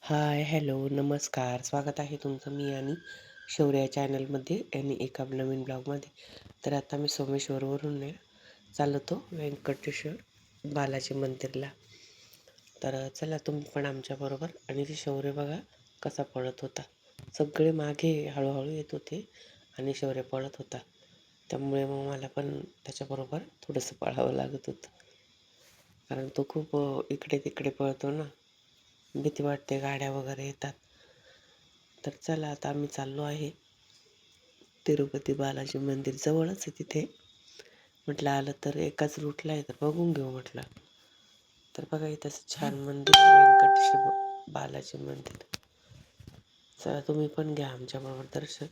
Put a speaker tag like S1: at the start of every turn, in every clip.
S1: हाय, hello, नमस्कार. स्वागत आहे तुमचं मी आणि शौर्य या चॅनलमध्ये आणि एका नवीन ब्लॉगमध्ये. तर आता मी सोमेश्वरवरून चालतो व्यंकटेश्वर बालाजी मंदिरला. तर चला तुम्ही पण आमच्याबरोबर. आणि ते शौर्य बघा कसा पळत होता. सगळे मागे हळूहळू येत होते आणि शौर्य पळत होता. त्यामुळे मग मला पण त्याच्याबरोबर थोडंसं पळावं लागत होतं. कारण तो खूप इकडे तिकडे पळतो ना. भीती वाटते, गाड्या वगैरे येतात. तर चला आता आम्ही चाललो आहे तिरुपती बालाजी मंदिर. जवळच आहे तिथे. म्हटलं आलं तर एकाच रूटला आहे तर बघून घेऊ म्हटलं. तर बघा इथं छान मंदिर आहे, व्यंकटेश्वर बालाजी मंदिर. चला तुम्ही पण घ्या आमच्याबरोबर दर्शन.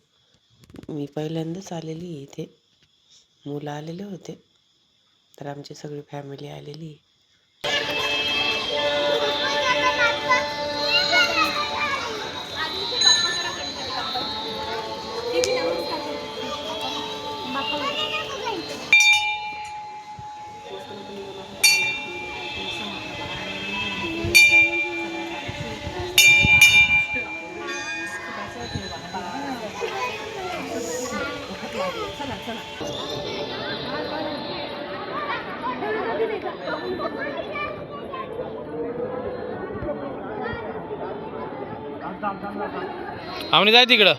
S1: मी पहिल्यांदाच आलेली आहे इथे. मुलं आलेले होते तर आमची सगळी फॅमिली आलेली आहे.
S2: आम्ही जाय तिकडं.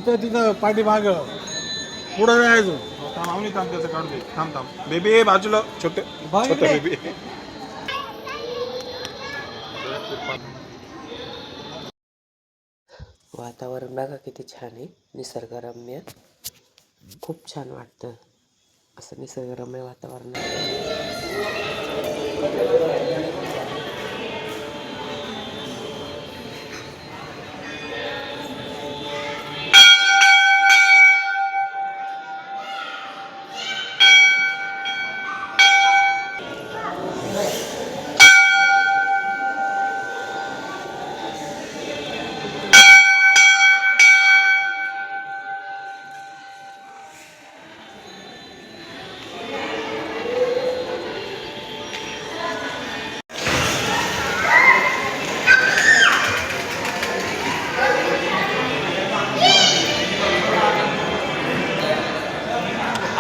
S3: तिथं पाठीमाग पुढं जायचं. थांब त्याचं काढते. थांब बेबी बाजूला छोटे बेबी.
S1: वातावरण बघा किती छान आहे, निसर्गरम्य. खूप छान वाटतं असं निसर्गरम्य वातावरण.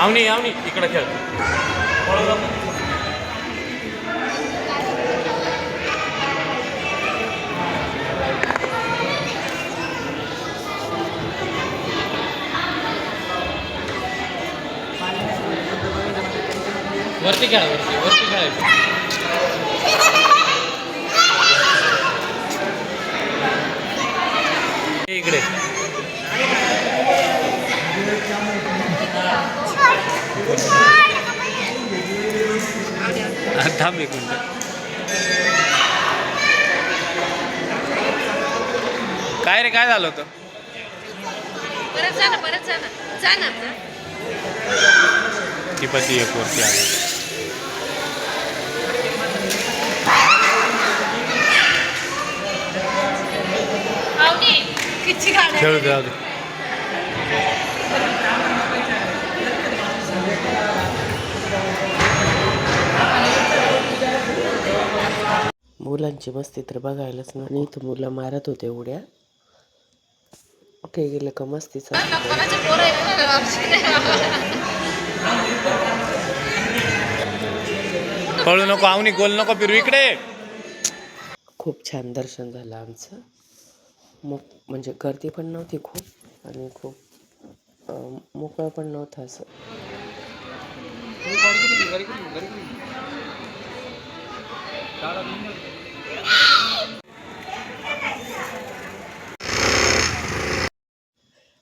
S2: आवनी इकडं खेळ. वरती खेळा, वरती खेळायचं. इकडे थांब एक मिनिट. काय रे, काय झालं होतं?
S4: परत जा ना
S2: ती पती एक वरती आली. खेळू दे, जाऊ दे.
S1: मुलांची मस्ती तर बघायलाच ना. आणि इथं मुलं मारत होते उड्या. काही गेलं का मस्ती चालू.
S2: पळू नको, आवनी गोल नको फिरू, इकडे.
S1: खूप छान दर्शन झालं आमचं. म्हणजे गर्दी पण नव्हती खूप आणि खूप मोकळं पण नव्हतं असं.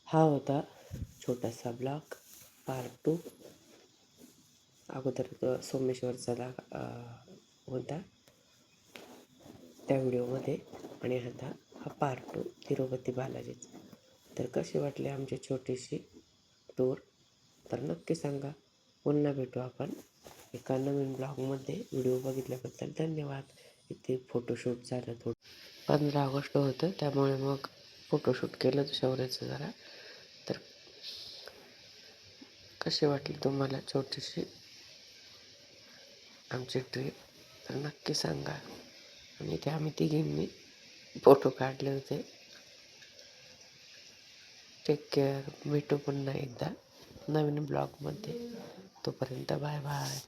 S1: हा होता छोटासा ब्लॉग पार्ट 2. अगोदर सोमेश्वरचा होता त्या व्हिडिओमध्ये, आणि आता हा पार्ट 2 तिरुपती बालाजीचा. तर कशी वाटली आमची छोटीशी टूर तर नक्की सांगा. पुन्हा भेटू आपण एका नवीन ब्लॉगमध्ये. व्हिडिओ बघितल्याबद्दल धन्यवाद. इथे फोटोशूट झालं थोडं. 15 ऑगस्ट होतं त्यामुळे मग फोटोशूट केलं शौर्याचं जरा. तर कशी वाटली तुम्हाला छोटीशी आमची ट्रिप तर नक्की सांगा. आणि ते आम्ही तिघींनी फोटो काढले होते. Take care. भेटू पुन्हा एकदा नवीन ब्लॉगमध्ये. तोपर्यंत बाय बाय.